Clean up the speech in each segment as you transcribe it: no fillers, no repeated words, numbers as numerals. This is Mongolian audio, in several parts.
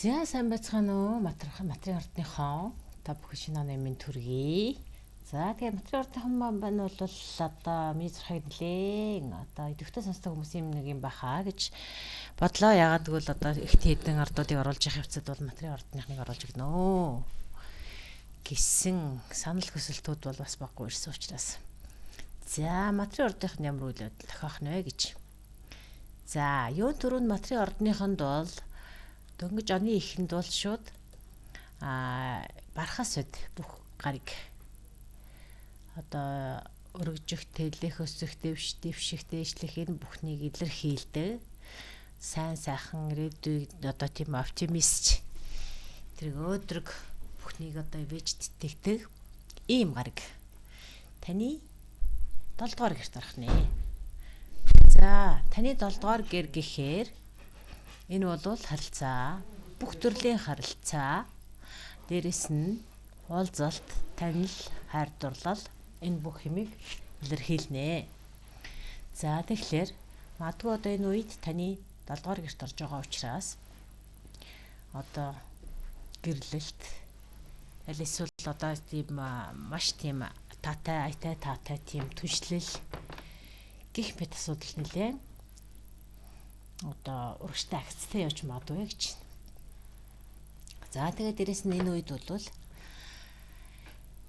За сайн байцгаана уу? Материал ордныхон та бүхэн шинэ оны минь төргий. За тэгээ материал ордныхон маань бол одоо мизрахыг нэлээн одоо идэвхтэй сонсдог хүмүүсийн нэг юм баха гэж бодлоо. Ягаад гэвэл одоо их хэдэн ардуудыг оруулж явах явцад бол материал ордныхныг оруулж өгнө гэсэн санал хүсэлтүүд бол бас баггүй ирсэн учраас. За материал ордных нь ямар үйл явдал тохиох нэ гэж. За юун түрүүнд материал ордныхонд бол дөнгөж оны ихэнд бол шууд бархас үд бүх гарыг одоо өргөжих, тэлэх, өсөх, дэвших, дээшлэх энэ бүхнийг илэрхийлдэг. Сайн сайхан ирээдүйг одоо тийм оптимист тэр өөдрөг бүхнийг одоо ивэж тэтгэдэг ийм гараг. Таны 7 дугаар гэрт орох нэ. За таны 7 дугаар гэр гэхээр энэ бол харилцаа, бүх төрлийн харилцаа, дээрэс нь уулзалт, танил, хайр дурлал энэ бүх юмыг илэрхийлнэ. За тэгэхээр магадгүй одоо энэ үед таны 7 дугаар гэрт орж байгаа учраас одоо гэрлэлт аль эсвэл одоо тийм маш тийм таатай тийм түншлэл гих мэт асуудал нэлээ одоо урагштай акцтай явж магадгүй гэж. За тэгээд дээрэс нь энэ үед бол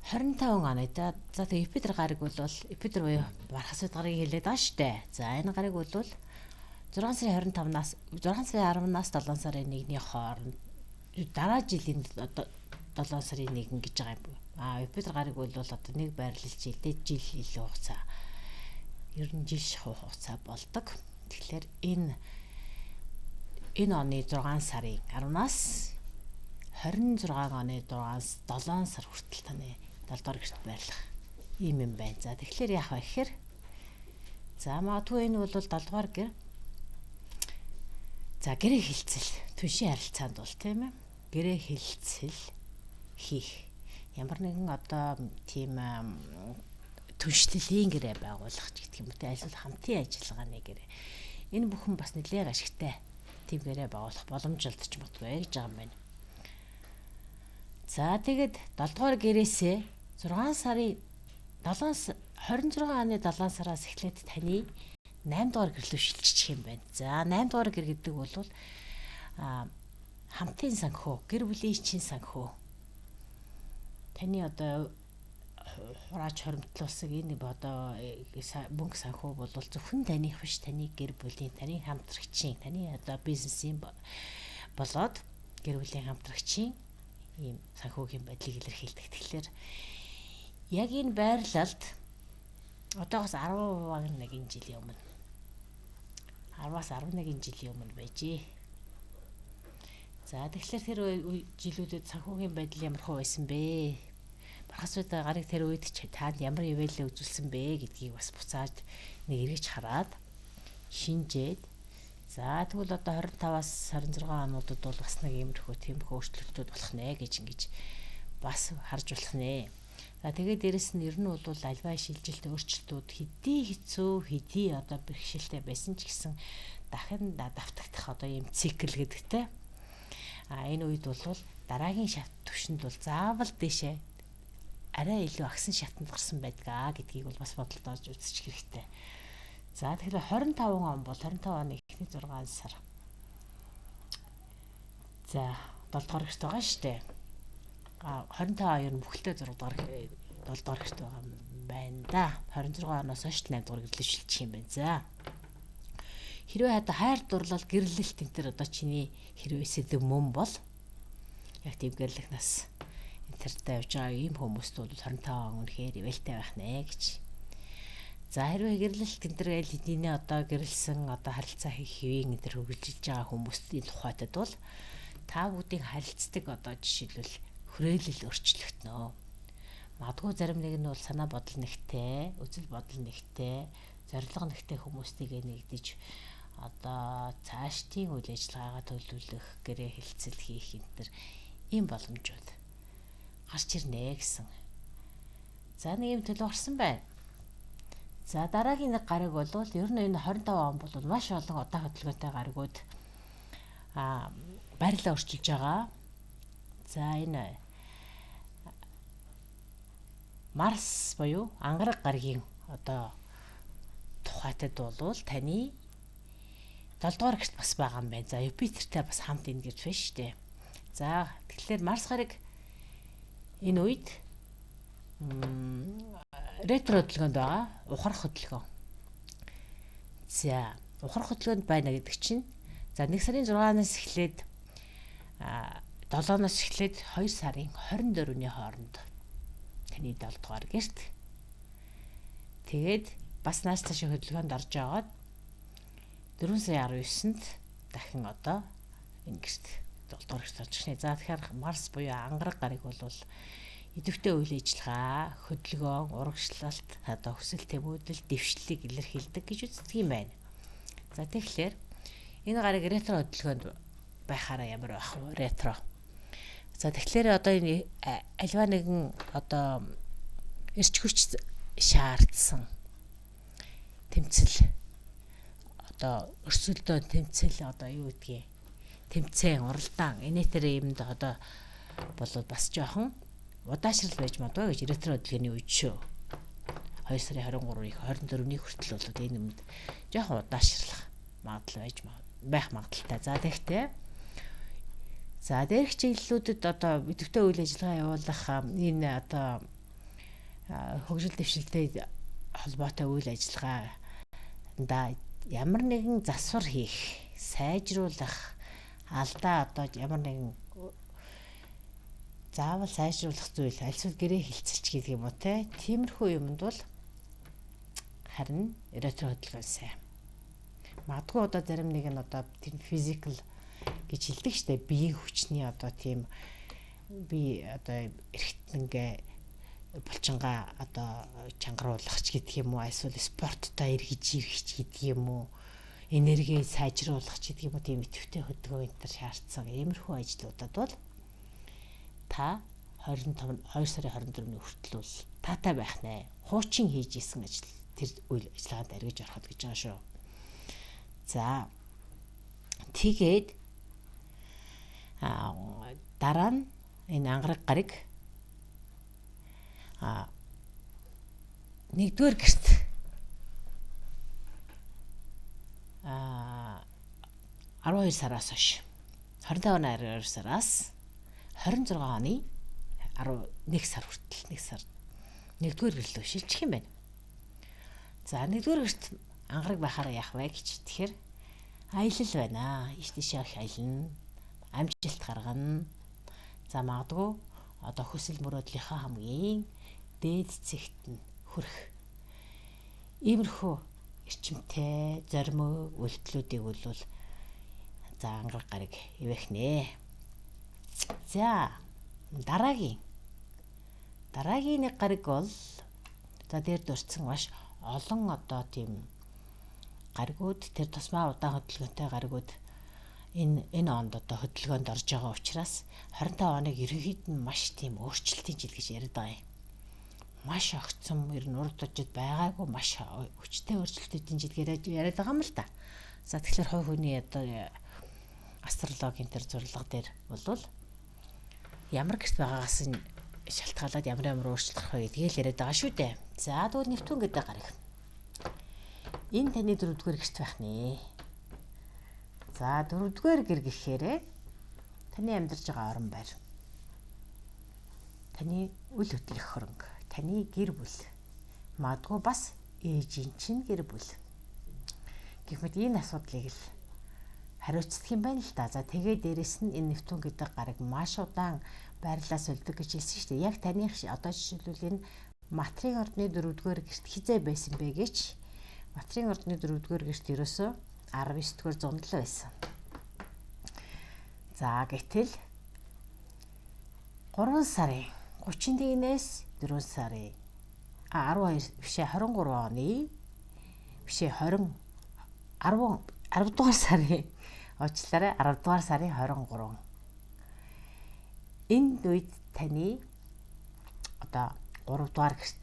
25 оны за тэгээд Юпитер гараг бол Юпитер буюу бархас үд гарыг хэлээд байгаа штэ. За энэ гараг бол 6 сарын 25-наас 6 сарын 10-наас 7 сарын 1-ний хооронд дараа жилийн 7 сарын 1 гэж байгаа юм. Юпитер гараг бол одоо нэг байрлал жилдээ жил илүү хугацаа. Ер нь жил шахуу хугацаа болдог. Тэгэхээр энэ оны 6 сарын 10-наас 26 оны 7 сар хүртэл таны 7 дугаар гэрт байрлах ийм юм байна. За тэгэхээр яах вэ гэхээр за магадгүй энэ бол 7 дугаар гэр. За гэрээ хилцэл түншийн харилцаанд бол тийм ээ. Гэрээ хилцэл хийх ямар нэгэн одоо тийм түншлэлийн гэрээ байгуулах гэдэг юм те эсвэл хамтын ажиллагааны гэрээ. Энэ бүхэн бас нэлээд ашигтай тийм гэрээ байгуулах боломж олдож магадгүй гэж байгаа юм байна. За тэгээд 7 дугаар гэрээсээ 26 оны 7 сараас эхлээд таны 8 дугаар гэр рүү шилжчих юм байна. За 8 дугаар гэр гэдэг бол хамтын санхүү, гэр бүлийн чинь санхүү. Таны одоо хураач хоримтлуулсан энэ одоо мөнгө санхүү бол зөвхөн таних биш, таны гэр бүлийн, таны хамтрагчийн, таны одоо бизнесийн болоод гэр бүлийн хамтрагчийн ийм санхүүгийн байдлыг илэрхийлдэг. Тэгэхээр яг энэ байрлалд одоогоос 11 жилийн өмнө 10-аас 11 жилийн өмнө байжээ. За тэгэхээр тэр жилүүдэд санхүүгийн байдал ямар хөө байсан бэ? Бархас үд гарыг тэр үед таад ямар ивэлээ үзүүлсэн бэ гэдгийг бас буцааж нэг эргэж хараад шинжээд за тэгвэл одоо 25-аас 26 онуудад бол бас нэг иймэрхүү тиймэрхүү өөрчлөлтүүд болох нэ гэж ингэж бас харж болох нэ. За тэгээд дээрэс нь ер нь бол альва шилжилт өөрчлөлтүүд хэдий хэцүү хэдий одоо бэрхшээлтэй байсан ч гэсэн дахин давтагдах одоо ийм цикл гэдэгтэй. Энэ үед бол дараагийн шат төвшөнд бол заавал дэшээ арай илүү агсан шатанд гарсан байдгаа гэдгийг бол бас бодолдоож үзчих хэрэгтэй. За тэгэхээр 25 он бол 25 оны эхний 6 сар. За 7 дугаар гэрт байгаа шүү дээ. 25 ер нь бүхэлдээ 7 дугаар гэрт байгаа юм байна да. 26 оноос хойш 8 дугаар гэрлэж шилжих юм байна. За. Хэрвээ одоо хайр дурлал гэрлэлт энэ төр одоо чиний хэрвээ сэдэв мөн бол яг тийм гэрлэх нас интернетээр явж байгаа ийм хүмүүст бол 25 он үнэхээр ивэлтэй байх нэ гэж. За хэрвээ гэрлэлт гэнтэр эдний одоо гэрэлсэн одоо харилцаа хийх хэвийн энэ хөгжилж байгаа хүмүүсийн тухайтад бол та бүдийг харилцдаг одоо жишээлбэл хүрээлэл өөрчлөгдөнө. Магадгүй зарим нэг нь бол санаа бодол нэгтэй, үзэл бодол нэгтэй, зорилго нэгтэй хүмүүстэйгээ нэгдэж одоо цаашдын үйл ажиллагаагаа төлөвлөх, гэрээ хэлцэл хийх энэ ийм боломжууд гарч ирнэ гэсэн. За нэг юм төлөв гарсан байна. За дараагийн нэг гараг бол ер нь энэ 25 он бол маш олон удаан хөдөлгөөнтэй гарагууд байрлалаа өрчилж байгаа. За энэ Марс буюу ангараг гаригийн одоо тухайтад болвол таны 7 дугаар гэрт бас байгаа юм байна. За Юпитертэй бас хамт энэ гэж байна шүү дээ. За тэгэхээр Марс гариг энэ үед ретро хөдөлгөөнд байгаа. Ухрах хөдөлгөөн. За ухрах хөдөлгөөнд байна гэдэг чинь за 1 сарын 6-наас эхлээд 7-оос эхлээд 2 сарын 24-ний хооронд таны 7 дугаар гэрт. Тэгээд бас нааш цааш хөдөлгөөнд орж аваад 4 сарын 19-нд дахин одоо энэ гэрт 7 дугаар гэрт орж ирнэ. За тэгэхээр Марс буюу ангараг гариг бол идэвхтэй үйл ажиллагаа, хөдөлгөөн, урагшлалт, одоо хүсэл тэмүүлэл, дэвшлийг илэрхийлдэг гэж үздэг юм байна. За тэгэхээр энэ гариг ретро хөдөлгөөнд байхаараа ямар байх вэ? Ретро. За тэгэхээр одоо энэ альва нэгэн одоо эрч хүч шаардсан тэмцэл одоо өрсөлдөөн тэмцэл одоо юу гэдгийг тэмцээн уралдаан инэтэр юмд одоо болоод бас жоохон удаашрал байж магадгүй гэж ретро хөдөлгөөний үед шүү. 2 сарын 23-ыг 24-ний хүртэл болоод энэ юмд жоохон удаашрлах магадлал байх магадaltaй. За тэгэхдээ за дээрх чиглэлүүдэд одоо идэвхтэй үйл ажиллагаа явуулах энэ одоо хөгжил дэвшилтэй холбоотой үйл ажиллагаанда ямар нэгэн засвар хийх, сайжруулах, алдаа одоо ямар нэгэн заавал сайжруулах зүйл альсвал гэрээ хилцэлч гэдэг юм уу те. Тиймэрхүү юмд бол харин ретро хөдөлгөөн сайн. Магадгүй одоо зарим нэг нь одоо тийм физикал гэж хэлдэг штэ, биеийн хүчний одоо тийм би одоо эргэтнэнгээ булчингаа одоо чангаруулах ч гэдэг юм уу, эсвэл спорттой эргэж ирэх ч гэдэг юм уу, энерги сайжруулах ч гэдэг юм уу, тийм идэвхтэй хөдөлгөөн энэ төр шаардсан иймэрхүү ажлуудад бол та 2 сарын 24-ний хүртэл бол таатай байх нэ. Хуучин хийж исэн ажил тэр үйл ажиллагаанд аргиж ороход гэж байгаа шүү. За тэгээд дараа нь энэ ангараг гариг 1-р гэрт 12 сараас хойш 25 оны 12 сараас 26 оны 11 сар хүртэл 1-р гэрлөө шилжих юм байна. За 1-р гэрт ангараг байхаараа яах вэ гэж тэгэхээр аялал байна. Иш тийшээ аялна, амжилт гаргана. За магадгүй одоо хүсэл мөрөөдлийнхаа хамгийн дээд зэгт нь хүрэх иймэрхүү эрчимтэй зоримоо үйлдэлүүдийг бол за ангараг гариг ивэх нэ. За дараагийн нэг гариг бол за дээр дурдсан маш олон одоо тийм гаригууд, тэр тусмаа удаан хөдөлгөөнтэй гаригууд энэ онд одоо хөдөлгөөнд орж байгаа учраас 25 оныг ерөнхийд нь маш тийм өөрчлөлтийн жил гэж яриад байгаа юм. Маш огцом ер нь урд тожид байгаагүй маш хүчтэй өөрчлөлтийн жил гэж яриад байгаа юм л да. За тэгэхээр хувь хүний одоо астрологийн тэр зурлага дээр болвол ямар гэрт байгаагаас нь шалтгаалаад ямар өөрчлөлт гарах вэ гэдгийг л яриад байгаа шүү дээ. За тэгвэл Нептун гэдэг гариг. Энэ таны 4-р гэрт байх нэ. За 4-р гэр гэхээр таны амьдарч байгаа орон байр. Таны үл хөдлөх хөрөнгө, таны гэр бүл. Магадгүй бас ээжийн чинь гэр бүл. Гэх мэт энэ асуудлыг л хариуцдаг юм байна л да. За тэгээ дээрэс нь энэ Нептун гэдэг гариг маш удаан байрлалаас өлдөг гэж хэлсэн шүү дээ. Яг таны одоо жишээлбэл энэ материйн ордны 4-р гэрт хизээ байсан бэ гэж материйн ордны 4-р гэрт ерөөсөө 19-р зуунд л байсан. За гэтэл 3 сарын 31-ээс 4 сарын 12 бишээ 23 оны бишээ 10 дугаар сарын уучлаарай 10 дугаар сарын 23 энэ үед таны одоо 3 дугаар гэрт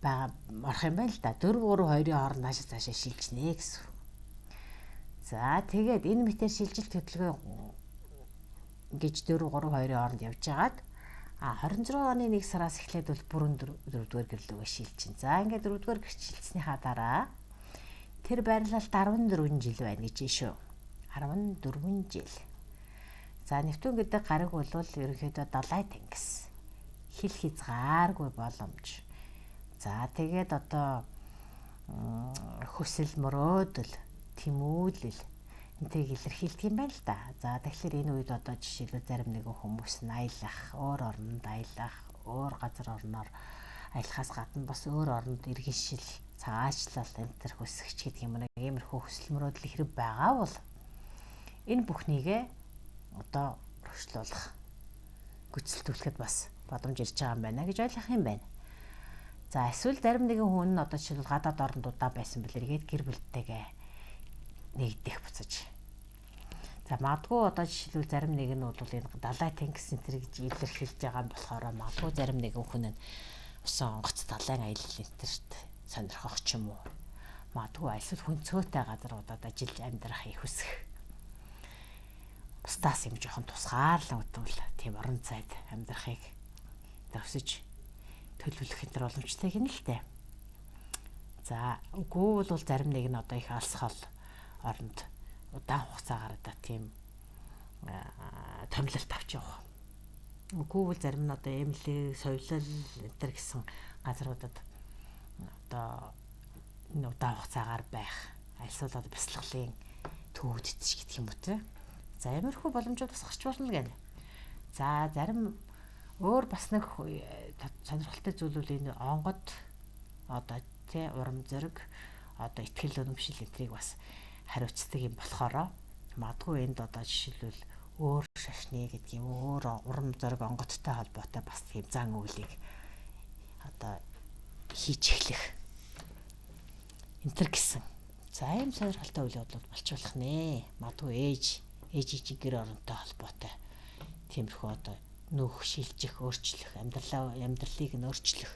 байгаа орох юм байна л да. 4 3 2-ын хооронд цаашаа шилжнэ гэсэн. За тэгээд энэ мэтэр шилжилт хөдөлгөөн Ингэж 4 3 2-ын хооронд явж байгаад 26 оны 1 сараас эхлээд бол бүрэн 4-р гэрлүүгээ шилжин. За ингээд 4-р гэрчилснийхаа дараа тэр байрлалд 14 жил байна гэж шүү. 14 жил. За Нептун гэдэг гариг бол ерөнхийдөө далай тэнгис. Хил хязгааргүй боломж. За тэгээд одоо хүсэл мөрөөдөл, тэмүүлэл энтэйг илэрхийлдэг юм байна л да. За тэгэхээр энэ үед одоо жишээлбэл зарим нэгэн хүмүүс нь аялах, өөр орнд аялах, өөр газар орноор аялахаас гадна бас өөр оронд иргэншил, цагаачлал энэ төр хүсэгч гэдэг юм нэг иймэрхүү хүсэл мөрөөдөл хэрэг байгаа бол энэ бүхнийгээ одоо өргөжлүүлэх, гүйцэлдүүлэхэд бас боломж ирж байгаа юм байна гэж ойлгох юм байна. За эсвэл зарим нэгэн хүн нь одоо жишээлбэл гадаад орнуудаа байсан бэл эргээд гэр бүлтэйгээ нэгдэх буцаж. За магадгүй одоо жишээлбэл зарим нэг нь бол энэ далай тэнгис энэ гэж илэрхийлж байгаа нь болохоор магадгүй зарим нэгэн хүн нь усан онгоц далайн аялал энтерт сонирхох ч юм уу. Магадгүй эсвэл хүнцөөтэй газруудад ажиллаж амьдрахыг хүсэх. Бусдаас юм жоохон тусгаарлан удвал тийм орон зайд амьдрахыг төвсөж төлөвлөх энэ боломжтой гэнэ л дээ. За үгүй бол зарим нэг нь одоо их алсгал оронд удаан хугацаагаар одоо тийм томилолт авч явах. Үгүй бол зарим нь одоо эмнэлэг, соёлол энэ гэсэн газруудад одоо энэ удаан хугацаагаар байх, альсвал одоо бяцлаглалын төвөгддөж гэдэг юм уу те. За иймэрхүү боломжууд бас гарч болно гэнэ. За зарим өөр бас нэг сонирхолтой зүйл бол энэ онгод одоо тий урам зориг одоо ихтгэл өнөмшил энтрийг бас хариуцдаг юм болохоор магадгүй энд одоо жишээлбэл өөр шашны гэдэг юм өөр урам зориг онгодтой холбоотой бас тийм зан үйлийг одоо хийж эхлэх энтер гэсэн. За ийм сонирхолтой үйл явдлууд болчихволох нэ. Магадгүй ээж гэр оронтой холбоотой тиймэрхүү одоо нөх шилжих, өөрчлөх, амьдралыг нь өөрчлөх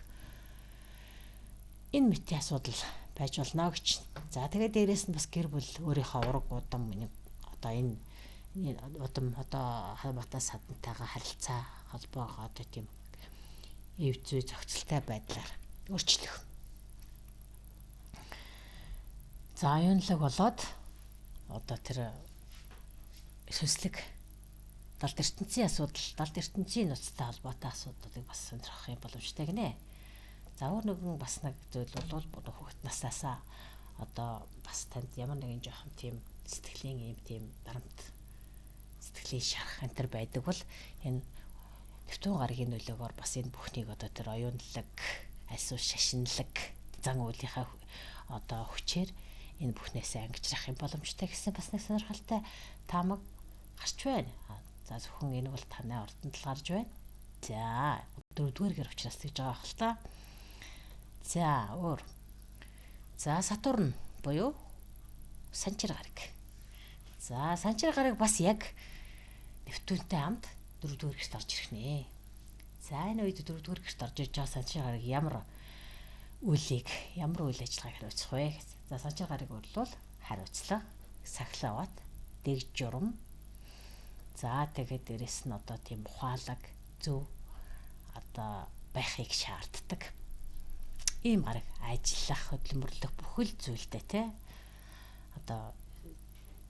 энэ мэтийн асуудал байж болно гэж. За тэгээд дээрэс нь бас гэр бүл өөрийнхөө ураг удам одоо энэ удам одоо хамаатай садантайгаа харилцаа холбоогоо одоо тийм эв зүй зохицолтой байдлаар өөрчлөх. За оюунлаг болоод одоо тэр сүнслэг далд ертөнцийн асуудал, далд ертөнцийн нуцтай холбоотой асуудлыг бас сонирхох юм боломжтой гинэ. За өөр нэгэн бас нэг зүйл бол хүүхэд насаасаа одоо бас танд ямар нэгэн жоохон тийм сэтгэлийн юм тийм дарамт сэтгэлийн шарах энэ төр байдаг бол энэ Нептун гарагийн нөлөөгөөр бас энэ бүхнийг одоо тэр оюунлаг, альсвал шашинлаг зан үйлийнхаа одоо хүчээр энэ бүхнээсээ ангижрах юм боломжтой гэсэн бас нэг сонирхолтой таамаг гарч байна. За зөвхөн энэ бол танай ордонд л гарч байна. За 4-р гэр учраас тэгж байгаа хэл та. За өөр. За Сатурн буюу Санчир гараг. За Санчир гараг бас яг Нептунтэй хамт 4-р гэрт орж ирэх нэ. За энэ үед 4-р гэрт орж ирж байгаа Санчир гараг ямар үйл ажиллагааг хариуцах вэ? За Санчир гараг бол хариуцлага, сахилават, дэг журам. За тэгээд дээрэс нь одоо тийм ухаалаг зөв одоо байхыг шаарддаг. Ийм гараг ажиллах, хөдөлмөрлөх бүхэл зүйлдээ те одоо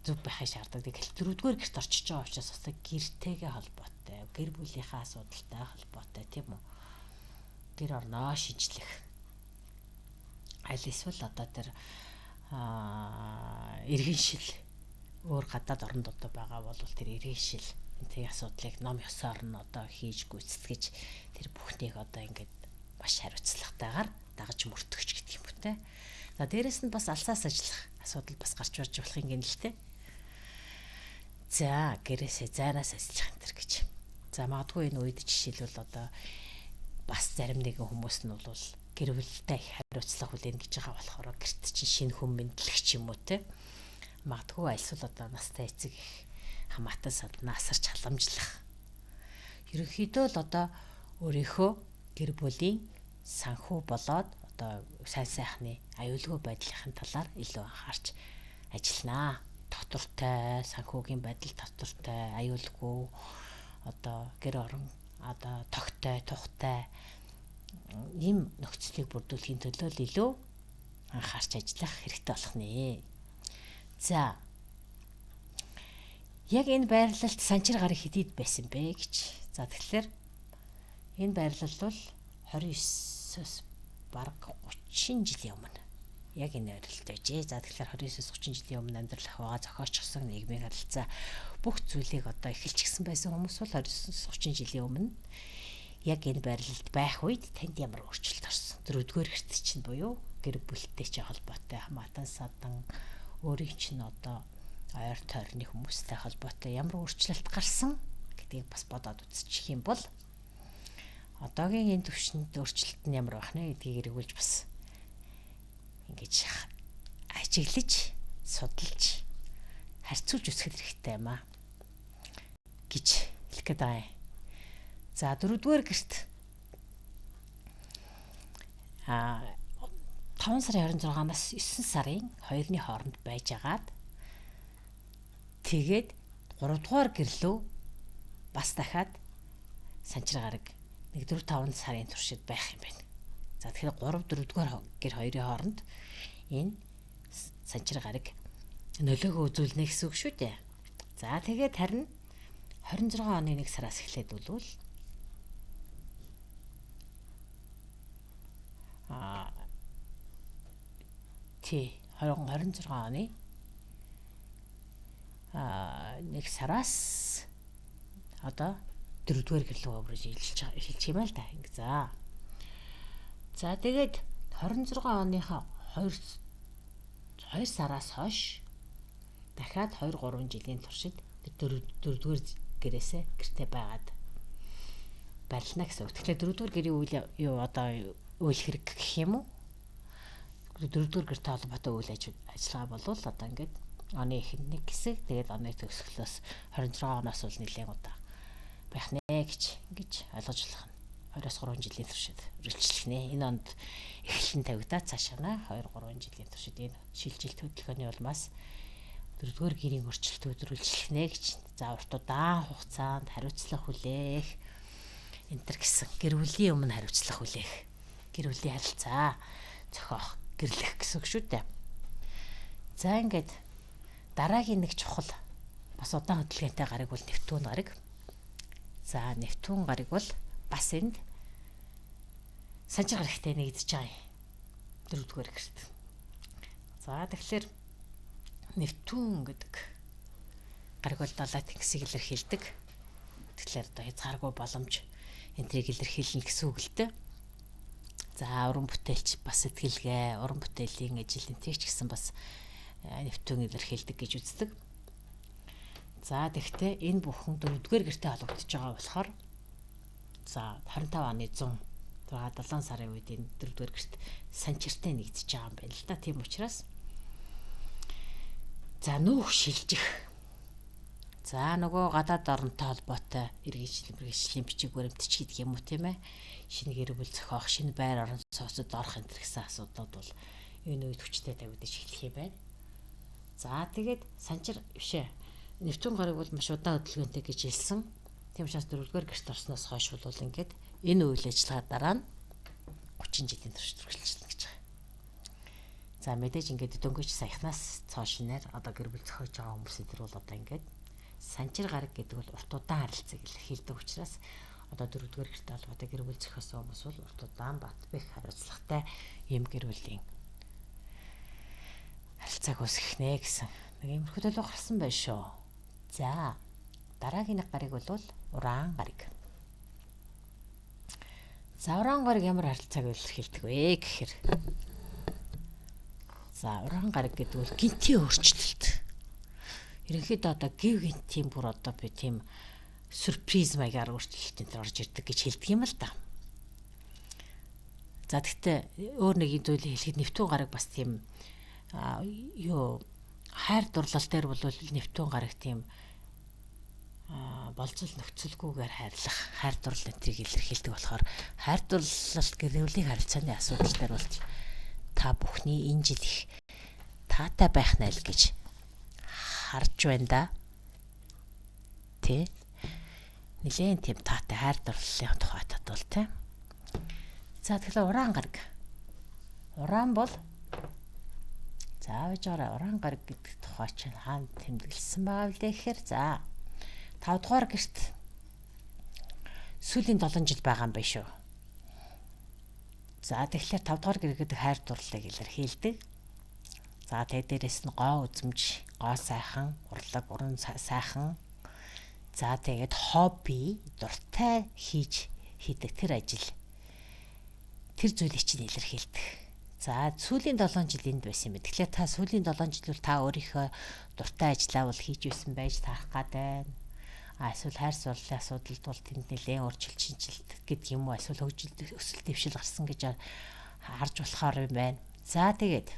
зөв байхыг шаарддаг. Тэгэхээр 4-р гэрт орчиж байгаа учраас бас гэртэйгээ холбоотой, гэр бүлийнхаа асуудалтай холбоотой тийм үү? Гэр орноо шинжлэх. Аль эсвэл одоо тэр иргэншил өөр гадаад орнуудад байгаа бол тэр иргэншил энэ асуудлыг ном ёсоор нь одоо хийж гүйцэтгэж тэр бүхнийг одоо ингээд маш хариуцлагатайгаар дагаж мөрдөгч гэдэг юм үү те. За дээрэс нь бас алсаас ажиллах асуудал бас гарч барж болох юм гэнэ л те. За гэрээсээ зайраас ажиллах энэ төр гэж. За магадгүй энэ үед жишээлбэл одоо бас зарим нэгэн хүмүүс нь бол гэр бүлтэй хариуцлага хүлээн гэж байгаа болохоор гэрт чинь шинэ хүн мэдлэгч юм уу те. Магадгүй альсвал одоо настай эцэг их хамаатай саднаа асарч халамжлах. Ерөнхийдөө л одоо өөрийнхөө гэр бүлийн санхүү болоод одоо сайн сайхны аюулгүй байдлын талаар илүү анхаарч ажилланаа. Доктортой, санхүүгийн байдал доктортой, аюулгүй одоо гэр орон одоо тогтой, тухтай ийм нөхцөлийг бүрдүүлэхийн төлөө илүү анхаарч ажиллах хэрэгтэй болох нэ. За. Яг энэ байрлалд санчир гараг хэдийд байсан бэ гэж. За тэгэхээр энэ байрлал бол 29-оос бараг 30 жилийн өмнө яг энэ байрлалд байжээ. За тэгэхээр 29-оос 30 жилийн өмнө амьдрал ахуйгаа зохиочихсон нийгмийн харилцаа бүх зүйлийг одоо эхэлж гисэн байсан хүмүүс бол 29-оос 30 жилийн өмнө яг энэ байрлалд байх үед танд ямар өөрчлөлт орсон? 4-р гэрт чинь буюу гэр бүлтэй ч холбоотой хамаатан садан өөрийн чинь одоо ойр тойрны хүмүүстэй холбоотой ямар өөрчлөлт гарсан гэдгийг бас бодоод үзчих юм бол одоогийн энэ төвшөнд өөрчлөлт нь ямар байх нэ гэдгийг эргүүлж бас ингэж ажиглаж, судалж, харьцуулж үзэх хэрэгтэй юм аа гэж хэлэх гээд байгаа юм. За 4-р гэрт 5 сарын 26-наас 9 сарын 2-ны хооронд байжгаад тэгээд 3-р гэрлөө бас дахиад санчир гараг 1-4-5 сарын туршид байх юм байна. За тэгэхээр 3-4-р гэр хоёрын хооронд энэ санчир гараг нөлөөгөө үзүүлнэ гэсэн үг шүү дээ. За тэгээд харин 26 оны 1 сараас эхлээд болвол 26 оны 1 сараас одоо 4-р гэрлөө оброж хэлчих юм л да. За. За тэгээд 26 оныхоо 2 сараас хойш дахиад 2-3 жилийн туршид 4-р гэрээсээ гэртээ байгаад барилна гэсэн үг. Тэгэхээр 4-р гэрийн үйл хэрэг гэх юм уу? 4-р гэртэй холбоотой үйл ажиллагаа болвол одоо ингээд оны ихэнх нэг хэсэг тэгээд оны төгсгөлөөс 26 оноос бол нэлээд удаа байх нэ гэж ингэж ойлгож болох нь 2-3 жилийн туршид үргэлжлэх нэ. Энэ онд эхлэн тавигдаад цаашаа 2-3 жилийн туршид энэ шилжилт хөдөлгөөний улмаас 4-р гэрийн өөрчлөлтүүд үргэлжлэх нэ гэж. За урт удаан хугацаанд хариуцлага хүлээх энтер гэсэн гэр бүлийн өмнө хариуцлага хүлээх гэр бүлийн харилцаа зохиох гэрлэх гэсэн үг шүү дээ. За ингээд дараагийн нэг чухал бас удаан хөдөлгөөнтэй гараг бол Нептун гараг. За Нептун гараг бол бас энд санчир гарагтай нэгдэж байгаа юм. 4-р гэрт. За тэгэхээр Нептун гэдэг гараг бол далай тэнгисийг илэрхийлдэг. Тэгэхээр одоо хязгааргүй боломж энтрийг илэрхийлнэ гэсэн үг л дээ. За уран бүтээлч бас сэтгэлгээ, уран бүтээлийн ажил энтрийг ч гэсэн бас Нептун илэрхийлдэг гэж үздэг. За тэгвэл энэ бүхэн 4-р гэртэй холбогдож байгаа болохоор за 25 оны 100 7 сарын үед энэ 4-р гэрт санчиртай нэгдэж байгаа юм байна л да. Тийм учраас за нүүх шилжих. За нөгөө гадаад оронтой холбоотой иргэжлийн бичиг баримтч гэдэг юм уу тийм ээ. Шинэ гэр бүл зохиох, шинэ байр орон сууцад орох энэ гэсэн асуудлууд бол энэ үед хүчтэй тавигдаж эхлэх юм байна. За тэгээд санчир бишээ. Нептун гараг бол маш удаан хөдөлгөөнтэй гэж хэлсэн. Тийм учраас 4-р гэрт орсноос хойш бол ингээд энэ үйл ажиллагаа дараа нь 30 жилийн турш үргэлжилнэ гэж байгаа. За мэдээж ингээд дөнгөж саяхнаас цоошноор одоо гэр бүл зохиож байгаа хүмүүсийн төр бол одоо ингээд санчир гараг гэдэг бол урт удаан харилцааг илэрхийлдэг учраас одоо 4-р гэрт холбоотой гэр бүл зохиосон хүмүүс бол урт удаан бат бэх хариуцлагатай ийм гэр бүлийн харилцааг үүсгэх нэ гэсэн нэг иймэрхүү төлөв гарсан байна шүү. За дараагийн нэг гараг бол уран гараг. За уран гараг ямар харилцааг илэрхийлдэг вэ гэхээр за уран гараг гэдэг бол гинтийн өөрчлөлт. Ерөнхийдөө одоо гів гинтийн бүр одоо би тийм сюрприз маягаар өөрчлөлтөнд орж ирдэг гэж хэлдэг юм л да. За тэгтээ өөр нэг зүйлийг хэлэхэд Нептун гараг бас тийм хайр дурлал дээр бол Нептун гараг тийм болцол нөхцөлгүйгээр хайрлах, хайр дурлал энтрийг илэрхийлдэг болохоор хайр дурлал гэр бүлийн харилцааны асуудал дээр бол та бүхний энэ жил их таатай байх нь аль гэж харж байна да. Тэ. нэлээд тийм таатай хайр дурлалын тухайтад бол тийм. За тэгэхээр ураан гараг. Ураан бол заавж ураан гараг гэдэг тухай чинь хаана тэмдэглэсэн байгаа вэ гэхээр за 5 дугаар гэрт сүүлийн 7 жил байгаа юм байна шүү. За тэгэхээр 5 дугаар гэр гэдэг хайр дурлалыг илэрхийлдэг. За тэгээ дээрэс нь гоо үзмж, гоо сайхан, урлаг, уран сайхан. За тэгээд хобби, дуртай хийдэг тэр ажил. Тэр зүйлийг чинь илэрхийлдэг. За сүүлийн 7 жил энд байсан юм. Тэгэхээр та сүүлийн 7 жил бол та өөрийнхөө дуртай ажлаа бол хийж байсан байж таарах гэдэг. Эсвэл хайр сурлалын асуудалд бол тэнд нэлээд өөрчлөлт шинжилт гэдэг юм уу? Эсвэл хөгжил өсөлт дэвшил гарсан гэж харж болохоор юм байна. За тэгээд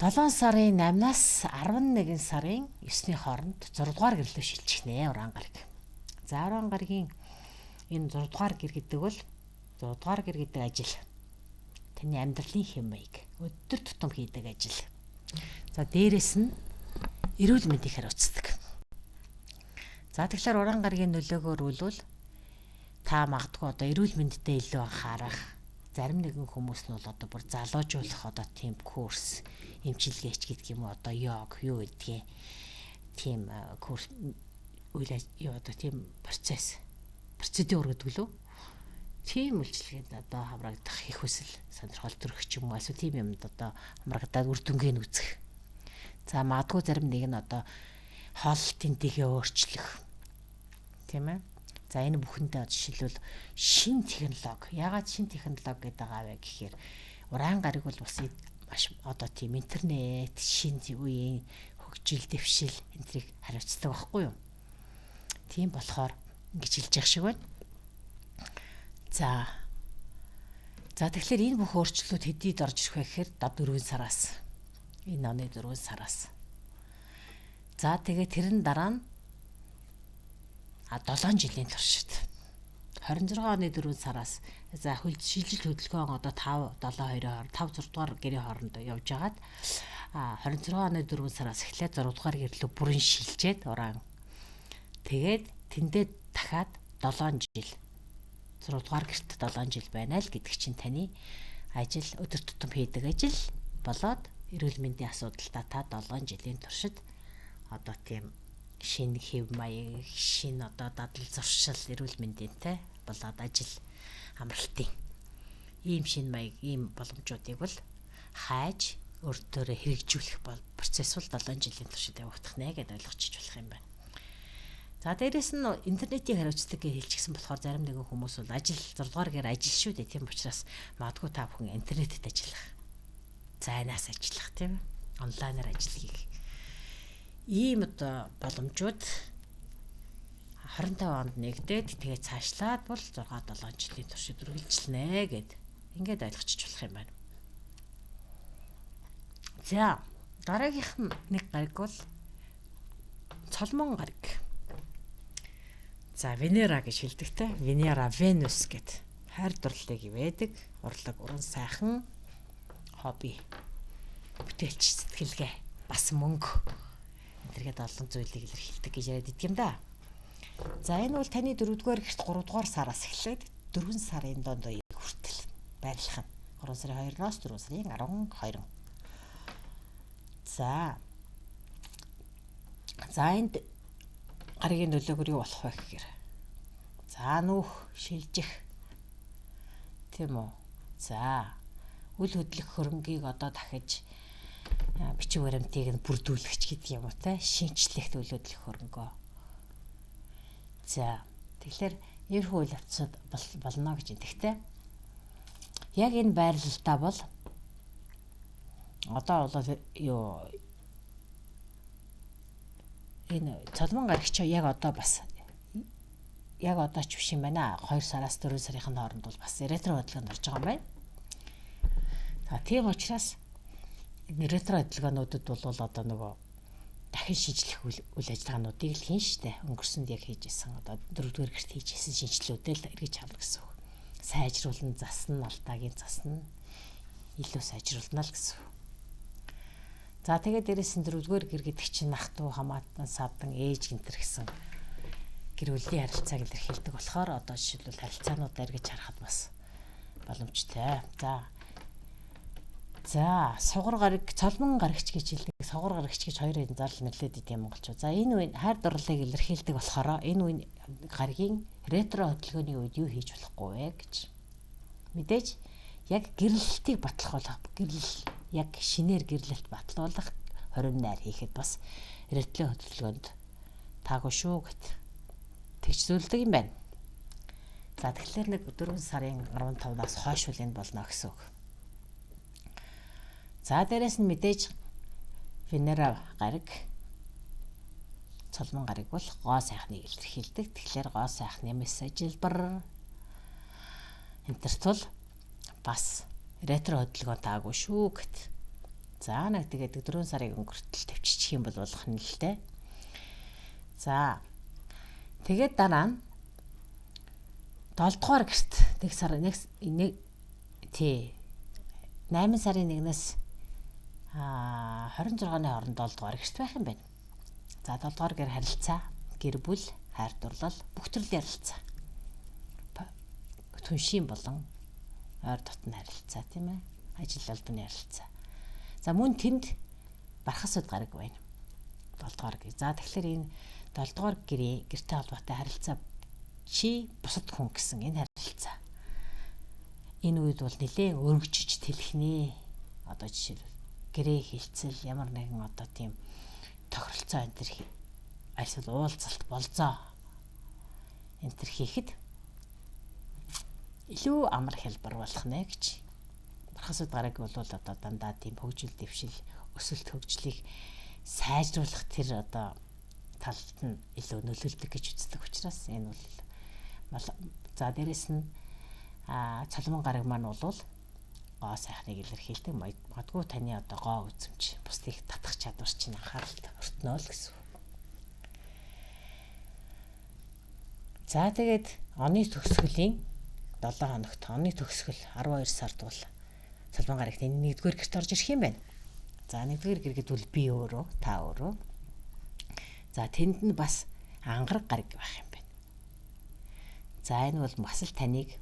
7 сарын 8-наас 11 сарын 9-ний хооронд 6 дугаар гэрлөө шилжих нэ ураан гараг. За ураан гарагийн энэ 6 дугаар гэр гэдэг бол 6 дугаар гэр гэдэг ажил. Таны амьдралын хэм маяг өдөр тутам хийдэг ажил. За дээрэс нь эрүүл мэндийг хариуцдаг. За тэгэхээр ураан гарагийн нөлөөгөөр үлвэл та магадгүй одоо эрүүл мэндэд илүү анхаарах. Зарим нэгэн хүмүүс нь бол одоо бүр залуужуулах одоо тийм курс, эмчилгээч гэдэг юм уу одоо йог юу гэдгийг тийм курс үйл одоо тийм процедур гэдэг лөө. Тийм үйлчилгээнд одоо хамрагдах их хүсэл сонирхол төрөх ч юм уу эсвэл тийм юмд одоо хамрагдаад үр дүнгээ үзэх. За магадгүй зарим нэг нь одоо хоол тэнтигээ өөрчлөх. Тийм ээ. За энэ бүхэндээ жишээлбэл шин технологи. Яагаад шин технологи гэдэг байгаа вэ гэхээр ураан гараг бол бас маш одоо тийм интернет, шин үеийн хөгжил, дэвшил энтрийг хариуцдаг байхгүй юу? Тийм болохоор ингэж хэлж явах шиг байна. За тэгэхээр энэ бүх өөрчлөлтүүд хэдийд орж ирэх вэ гэхээр 4 сараас. Энэ оны 4 сараас. За тэгээ тэрэн дараа нь 7 жилийн туршид 26 оны 4 сараас за шилжилт хөдөлгөөн одоо 5 6 дугаар гэрийн хоорондоо явж хагаад 26 оны 4 сараас эхлээд 6 дугаар гэрлөө бүрэн шилжээд ураан. Тэгээд тэндээ дахиад 7 жил 6 дугаар гэрт 7 жил байна л гэдэг чинь таны ажил өдөр тутам хийдэг ажил болоод эрүүл мэндийн асуудалтай та 7 жилийн туршид одоо тийм шинэ хэв маяг, шинэ одоо дадал зуршил эрүүл мэндийнтэй болоод ажил амралтын ийм шинэ маяг, ийм боломжуудыг бол хайж өөртөөрөө хэрэгжүүлэх процесс бол 7 жилийн туршид явагдах нэ гэдээ ойлгочих болох юм байна. За дээрэс нь интернетийн хариуцлага гэж хэлчихсэн болохоор зарим нэгэн хүмүүс бол ажил 6 дугаар гэр ажил шүү дээ. Тийм учраас магадгүй та бүхэн интернетэд ажиллах, зайнаас ажиллах тийм онлайнаар ажил хийх. Ийм одоо боломжууд 25 онд нэгдээд тэгээ цаашлаад бол 6-7 жилийн туршид үргэлжилнэ гэд ингээд ойлгочих болох юм байна. За дараагийнх нэг гараг бол цолмон гараг. За Венера гэж хэлдэг те. Венера, Venus гэд хайр дурлалыг ивэдэг. Урлаг, уран сайхан, хобби, бүтээлч сэтгэлгээ, бас мөнгө. Энтергээд олон зүйлийг илэрхийлдэг гэж яриад идэг юм да. За энэ бол таны 4-р гэрт 3-р сараас эхлээд 4 сарын донд хүртэл байрлах нь. 3 сарын 2-оос 4 сарын 12. За энд гарагийн нөлөөгөр юу болох вэ гэхээр за нүүх шилжих тийм үү. За үл хөдлөх хөрөнгийг одоо дахиж бичиг баримтыг нь бүрдүүлэгч гэдэг юм уу те, шинжлэх үйл хөдлөх хөрөнгөө. За тэгэхээр ерхүү үйл явцад болно гэж байна. Гэхдээ яг энэ байрлалтаа бол одоо бол юу энэ цолмон гарагч яг одоо ч биш юм байна. 2 сараас 4 сарын хооронд бол бас ретро хөдөлгөөнд орж байгаа юм байна. За тийм учраас энэ ретро хөдөлгөөнүүдэд бол одоо нөгөө дахин шинжлэх үйл ажиллагаануудыг л хийн штэ. Өнгөрсөнд яг хийж исэн одоо 4-р гэрт хийж исэн шинжилгүүдээ л эргэж авах гэсэн үг. Сайжруулна, засна, алдаагийн засна илүү сайжруулна л гэсэн үг. За тэгээд дээрээс нь 4-р гэр гэдэг чинь ах トゥ хамаатан садан ээж гэнтэр гэсэн гэр бүлийн харилцааг илэрхийлдэг болохоор одоо жишээлбэл харилцаануудаа эргэж харахад бас боломжтой. За сугар гараг, цолмон гарагч гэж хэлдэг. Сугар гарагч гэж хоёрын зарлал нэрлэдэг юм монголчууд. За энэ үе хайр дурлалыг илэрхийлдэг болохоор энэ үе гарагийн ретро хөдөлгөөний үед юу хийж болохгүй вэ гэж. Мэдээж яг гэрлэлтийг батлах яг шинээр гэрлэлт батлуулах 20 найр хийхэд бас ретро хөдөлгөөнд таагүй шүү гэт тэгж зөвлөдөг юм байна. За тэгэхээр нэг 4 сарын 15-наас хойш үл энэ болно гэсэн үг. За дээрэс нь мэдээж Венера гараг, цолмон гараг бол гоо сайхныг илэрхийлдэг. Тэгэхээр гоо сайхны мессеж хэлбэр энтертул бас ретро хөдөлгөөн таагүй шүү гэт. За нэг тэгээд 4 сарын өнгөртөл төвччих юм бол болох нь л дээ. За тэгээд дараа нь 7 дугаар гэрт 8 сарын 1-ээс 26-ны хооронд 7 дугаар гэрт байх юм байна. За 7 дугаар гэр харилцаа, гэр бүл, хайр дурлал, бүх төрлийн харилцаа. Түншийн болон ойр дотны харилцаа тийм ээ. Ажил албаны харилцаа. За мөн тэнд бархасууд гараг байна. 7 дугаар гэр. За тэгэхээр энэ 7 дугаар гэрийн гэртэй холбоотой харилцаа чи бусад хүн гэсэн энэ харилцаа. Энэ үед бол нэлээд өргөжж тэлхнэ. Одоо жишээлбэл гэрээ хилцэл ямар нэгэн одоо тийм тохиролцоо энэ төр эсвэл уулзалт болзоо энэ төр хийхэд илүү амар хэлбэр болох нэ гэж. Бархасууд гараг бол одоо дандаа тийм хөгжил дэвшил өсөлт хөгжлийг сайжруулах тэр одоо талд нь илүү нөлөөлдөг гэж үздэг учраас энэ бол за дээрэс нь цолмон гараг маань бол гоо сайхныг илэрхийлдэг. Магадгүй таны одоо гоо үзэмж бусдыг татах чадвар чинь анхааралтай өртнөө л гэсэн. За тэгээд оны төгсгөлийн 7 хоногт оны төгсгөл 12 сард бол цолмон гарагт энэ 1-р гэрт орж ирэх юм байна. За 1-р гэр гэдвэл би өөрөө, та өөрөө. За тэнд нь бас ангараг гараг байх юм байна. За энэ бол бас л таныг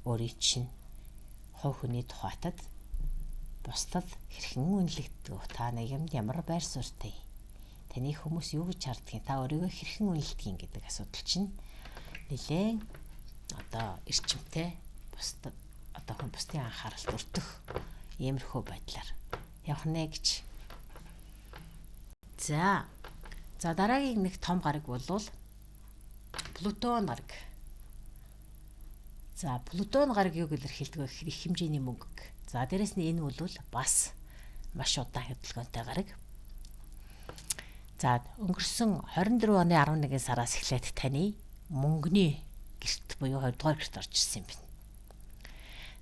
өөрийн чинь хувь хүний тухайтад бусдад хэрхэн үнэлэгддэг, та нэг ямар байр суурьтай, таны хүмүүс юу гэж хардгийг, та өөрийгөө хэрхэн үнэлдэг гэдэг асуудал чинь нэлээд одоо эрчимтэй бусдад одоо хүн бусдын анхааралд өртөх иймэрхүү байдлаар явах нэ гэж. За дараагийн нэг том гараг бол Плутон гараг. За Плутон гараг юг илэрхийлдэг вэ гэхээр их хэмжээний мөнгө. За дээрэс нь энэ бол бас маш удаан хөдөлгөөнтэй гараг. За өнгөрсөн 24 оны 11 сараас эхлээд таны мөнгөний гэрт буюу 2 дугаар гэрт орж ирсэн юм байна.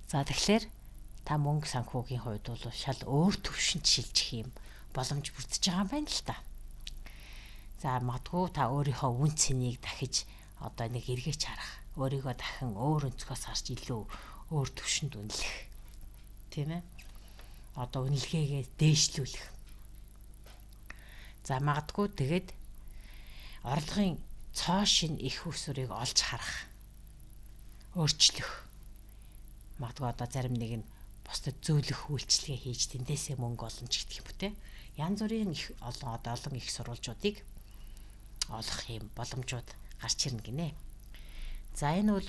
За тэгэхээр та мөнгө санхүүгийн хувьд бол шал өөр төвшөнд шилжих юм боломж бүрдэж байгаа юм байна л та. За магадгүй та өөрийнхөө үн цэнийг дахиж одоо нэг эргэж харах, өөрийгөө дахин өөр өнцгөөс харж илүү өөр төвшөнд үнэлэх. Тийм ээ? Одоо үнэлгээгээ дээшлүүлэх. За магадгүй тэгээд орлогын цоо шин их усрыг олж харах, өөрчлөх. Магадгүй одоо зарим нэг нь бусдад зөөлөх үйлчлэгээ хийж тэндээсээ мөнгө олно ч гэх юм үү те. Янз бүрийн их олон их сурвалжуудыг олох юм боломжууд гарч ирнэ гинэ. За энэ бол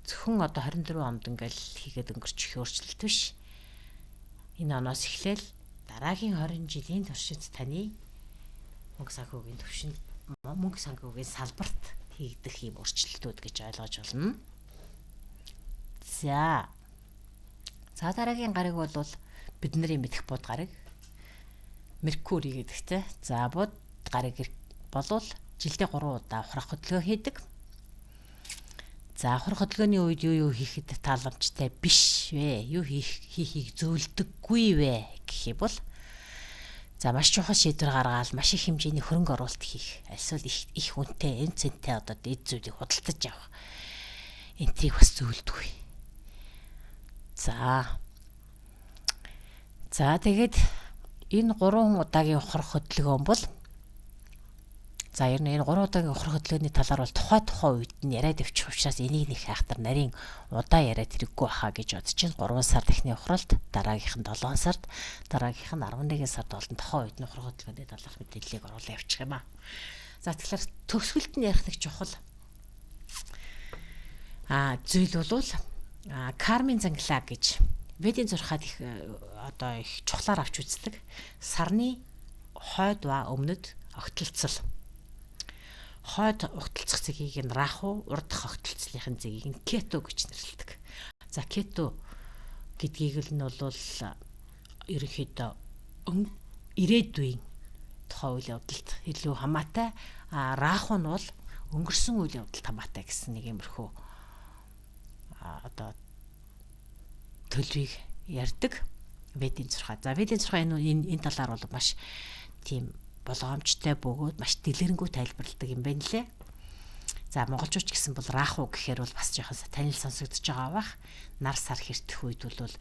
зөвхөн одоо 24 онд ингээл хийгээд өнгөрчих өөрчлөлт биш. Энэ оноос эхлээл дараагийн 20 жилийн туршид таны мөнгө санхүүгийн төвшөнд мөнгө санхүүгийн салбарт хийгдэх юм өөрчлөлтүүд гэж ойлгож болно. За дараагийн гараг бол бидний мэдэх бод гараг. Меркури гэдэгтэй. За бод гараг болвол жилдээ 3 удаа ухрах хөдөлгөөн хийдэг. За ухрах хөдөлгөөний үед юу хийхэд тааламжтай биш вэ? Юу хийхийг зөвлөдөггүй вэ гэх юм бол за маш чухал шийдвэр гаргаад маш их хэмжээний хөрөнгө оруулалт хийх. Эсвэл их үнэтэй, энэ цэнтэй одоо эд зүйлийг худалдаж авах. Энтрийг бас зөвлөдөггүй. За тэгээд энэ 3 удаагийн ухрах хөдөлгөөн бол За ер нь энэ 3 удаагийн ухрах хөдөлгөөний талаар бол тухай үед нь яриад явчих учраас энийг нэг хайхтар нарийн удаа яриад хэрэггүй баха гэж бодож чинь 3 сар дахны ухралт, дараагийнх нь 7 сард, дараагийнх нь 11 сард болон тухай үед нь ухрах хөдөлгөөний талаарх мэдээллийг оруулаад явчих юм аа. За тэгэхээр төгсгөлт нь ярих нэг чухал зүйл бол кармин зангилаа гэж ведийн зурхаад их одоо их чухлаар авч үздэг сарны хойд ба өмнөд огтлцол. Хойд огтлцох зэгийг нь раху, урд дахь огтлцлын зэгийг нь кето гэж нэрлэдэг. За кето гэдгийг нь бол ерөнхийдөө ирээдүйн тухай үйл явдалд илүү хамаатай, раху нь бол өнгөрсөн үйл явдалд хамаатай гэсэн нэг юмрхүү одоо төлөвийг ярьдаг ведийн зурхаа. За ведийн зурхаа энэ талаар бол маш тийм болгоомжтой бөгөөд маш дэлгэрэнгүй тайлбарладаг юм байна лээ. За монголчууд ч гэсэн бол раху гэхээр бол бас жоохон танил сонсогдож байгаа бах. Нар сар хэртэх үед бол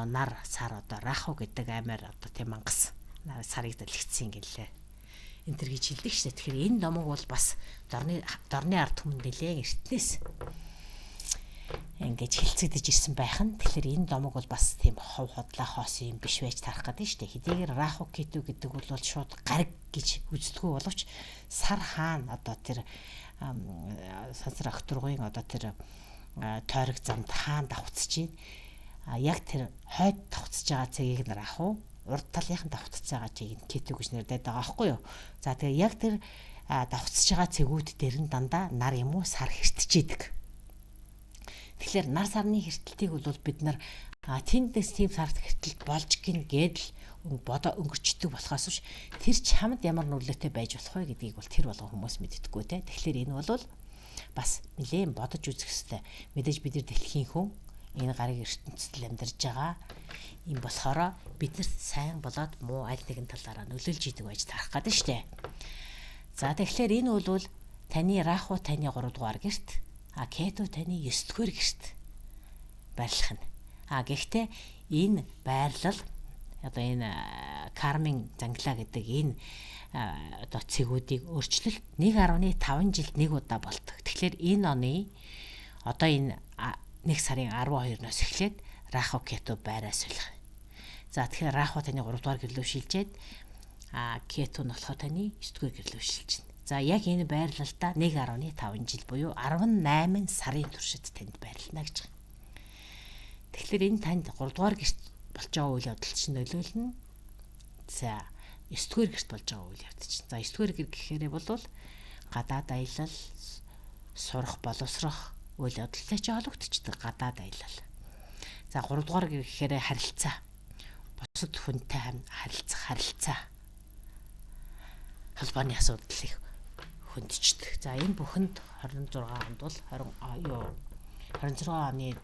нар сар одоо раху гэдэг аймаар одоо тийм мангас нар сарыг дэлгэцсэн гэлээ. Энэ төр гэж хэлдэг шээ. Тэгэхээр энэ номог бол бас дорны ард түмэнд нэлээд эртнээс ингэж хилцэгдэж ирсэн байх нь. Тэгэхээр энэ номог бол бас тийм хов хотлаа хоос юм биш байж тарах гэдэг шүү дээ. Хэдийгээр раху кету гэдэг бол шууд гариг гэж үздэггүй боловч сар хаана одоо тэр сансар окторгын одоо тэр тойрог замд хаана давхцж байна. Яг тэр хойд давхцж байгаа цэгийг нь раху, урд талынхан давхцж байгаа цэгийг нь кету гэж нэрдэдэг байгаа байхгүй юу. За тэгээ яг тэр давхцж байгаа цэгүүд дээр нь дандаа нар юм уу сар хэртчиедэг. Тэгэхээр нар сарны хэртэлтийг бол бид нар тэндээс тийм сар хэртэлт болж гин гэдэл бодо өнгөрчдөг болохоос биш тэр чамд ямар нөлөөтэй байж болох вэ гэдгийг бол тэр болгон хүмүүс мэддэггүй те. Тэгэхээр энэ бол бас нэлээд бодож үзэх хэрэгтэй. Мэдээж бид нар дэлхийн хүн энэ гариг ертөнцид амьдарч байгаа юм болохоор бид нар сайн болоод муу аль нэгэн талаараа нөлөөлж идэг байж тарах гэдэг штэ. За тэгэхээр энэ бол таны раху таны 3 дугаар гэрт кето таны 9 дугаар гэрт байрлах нь. Гэхдээ энэ байрлал одоо энэ кармин зангилаа гэдэг энэ одоо цэгүүдийг өөрчлөлт 1.5 жилд нэг удаа болдог. Тэгэхээр энэ оны одоо энэ 1 сарын 12-наас эхлээд раху кето байраа суулгах. За тэгэхээр раху таны 3 дугаар гэрлөө шилжээд кето нь болохоор таны 9 дугаар гэрлөө шилжиж байна. За яг энэ байрлалдаа 1.5 жил буюу 18 сарын туршид танд байрлана гэж байна. Тэгэхээр энэ танд 3 дугаар гэрт болж байгаа үйл явдал чинь нөлөөлнө. За 9 дугаар гэрт болж байгаа үйл явдал чинь. За 9 дугаар гэр гэхээр бол гадаад аялал, сурах, боловсрох үйл явдалтай ч холбогдчихдаг гадаад аялал. За 3 дугаар гэр гэхээр харилцаа. Бусад хүнтэй харилцаа. Холбооны асуудал их хөндчихдэг. За энэ бүхэнд 26 онд бол 26 оны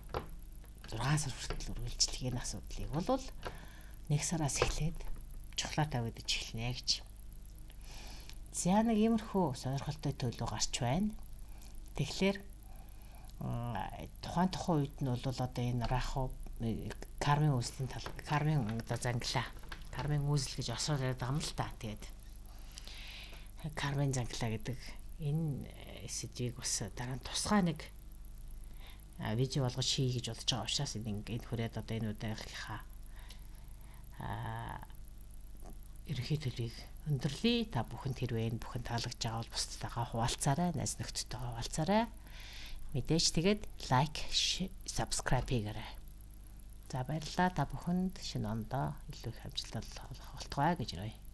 6 сар хүртэл үргэлжлэх энэ асуудлыг бол 1 сараас эхлээд чухлаар тавигдаж эхэлнэ гэж. За нэг иймэрхүү сонирхолтой төлөв гарч байна. Тэгэхээр тухайн үед нь бол одоо энэ раху кармин үүслийн тал кармин одоо зангилаа. Кармин үүсэл гэж осроод яриад байгаа юм л та. Тэгээд кармин зангилаа гэдэг энэ сэдвийг бас дараа нь тусгай нэг видео болгож шийе гэж бодож байгаа учраас энэ хүрээд одоо энэ удаагийнхаа ерөнхий төлөвийг өндөрлөе. Та бүхэн хэрвээ энэ бүхэн таалагдж байгаа бол бусдтайгаа хуваалцаарай, найз нөхдөдтэйгээ хуваалцаарай. Мэдээж тэгээд лайк, subscribe хийгээрэй. За баярлалаа та бүхэнд шинэ ондоо илүү их амжилттай болтугай гэж өрөөе.